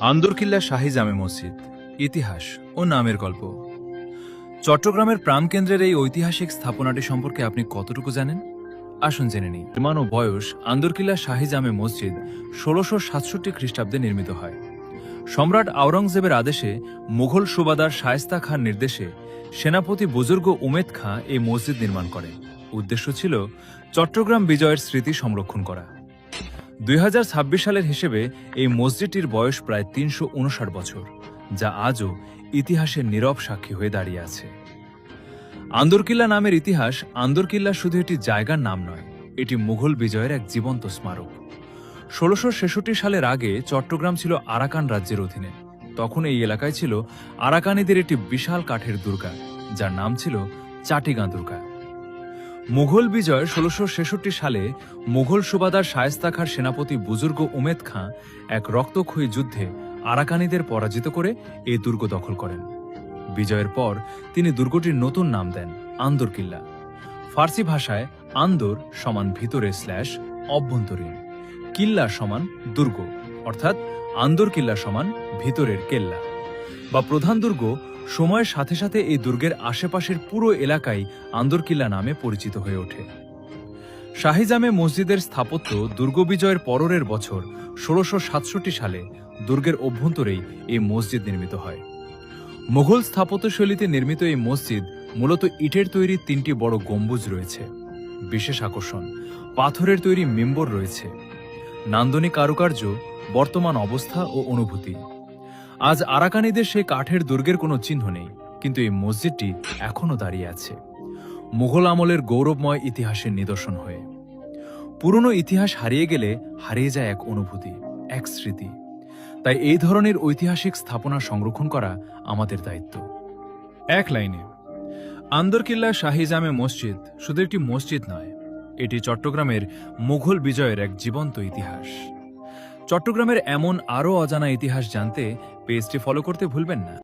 আন্দরকিল্লা শাহী জামে মসজিদ, ইতিহাস ও নামের গল্প। চট্টগ্রামের প্রাণকেন্দ্রের এই ঐতিহাসিক স্থাপনাটি সম্পর্কে আপনি কতটুকু জানেন? আসুন জেনে নিই। নির্মাণ ও বয়স। আন্দরকিল্লা শাহী জামে মসজিদ ১৬৬৭ খ্রিস্টাব্দে নির্মিত হয়। সম্রাট আওরঙ্গজেবের আদেশে মুঘল সুবাদার শায়েস্তা খাঁর নির্দেশে সেনাপতি বুজুর্গ উমেদ খাঁ এই মসজিদ নির্মাণ করেন। উদ্দেশ্য ছিল চট্টগ্রাম বিজয়ের স্মৃতি সংরক্ষণ করা। ২০২৬ সালের হিসেবে এই মসজিদটির বয়স প্রায় ৩৫৯ বছর, যা আজও ইতিহাসের নীরব সাক্ষী হয়ে দাঁড়িয়ে আছে। আন্দরকিল্লা নামের ইতিহাস। আন্দরকিল্লা শুধু একটি জায়গার নাম নয়, এটি মুঘল বিজয়ের এক জীবন্ত স্মারক। ১৬৬৬ সালের আগে চট্টগ্রাম ছিল আরাকান রাজ্যের অধীনে। তখন এই এলাকায় ছিল আরাকানিদের একটি বিশাল কাঠের দুর্গ, যার নাম ছিল চাটিগাঁ দুর্গ। মুঘল বিজয় ১৬৬৬ সালে মুঘল সুবাদার শায়েস্তা খাঁর সেনাপতি বুজুর্গ উমেদ খাঁ এক রক্তক্ষয়ী যুদ্ধে আরাকানিদের পরাজিত করে এই দুর্গ দখল করেন। বিজয়ের পর তিনি দুর্গটির নতুন নাম দেন আন্দরকিল্লা। ফার্সি ভাষায় আন্দর সমান ভিতরে / অভ্যন্তরীণ, কিল্লা সমান দুর্গ, অর্থাৎ আন্দরকিল্লা সমান ভিতরের কেল্লা বা প্রধান দুর্গ। সময়ের সাথে সাথে এই দুর্গের আশেপাশের পুরো এলাকাই আন্দরকিল্লা নামে পরিচিত হয়ে ওঠে। শাহী জামে মসজিদের স্থাপত্য দুর্গ বিজয়ের পরের বছর ১৬৬৭ সালে দুর্গের অভ্যন্তরেই এই মসজিদ নির্মিত হয়। মুঘল স্থাপত্যশৈলীতে নির্মিত এই মসজিদ মূলত ইটের তৈরি ৩টি বড় গম্বুজ রয়েছে। বিশেষ আকর্ষণ, পাথরের তৈরি মিম্বর রয়েছে। নান্দনিক কারুকার্য, বর্তমান অবস্থা ও অনুভূতি। আজ আরাকানিদের সেই কাঠের দুর্গের কোনো চিহ্ন নেই, কিন্তু এই মসজিদটি এখনও দাঁড়িয়ে আছে, মুঘল আমলের গৌরবময় ইতিহাসের নিদর্শন হয়ে। পুরনো ইতিহাস হারিয়ে গেলে হারিয়ে যায় এক অনুভূতি, এক স্মৃতি। তাই এই ধরনের ঐতিহাসিক স্থাপনা সংরক্ষণ করা আমাদের দায়িত্ব। এক লাইনে, আন্দরকিল্লা শাহী জামে মসজিদ শুধু একটি মসজিদ নয়, এটি চট্টগ্রামের মুঘল বিজয়ের এক জীবন্ত ইতিহাস। চট্টগ্রামের এমন আরও অজানা ইতিহাস জানতে পেজটি ফলো করতে ভুলবেন না।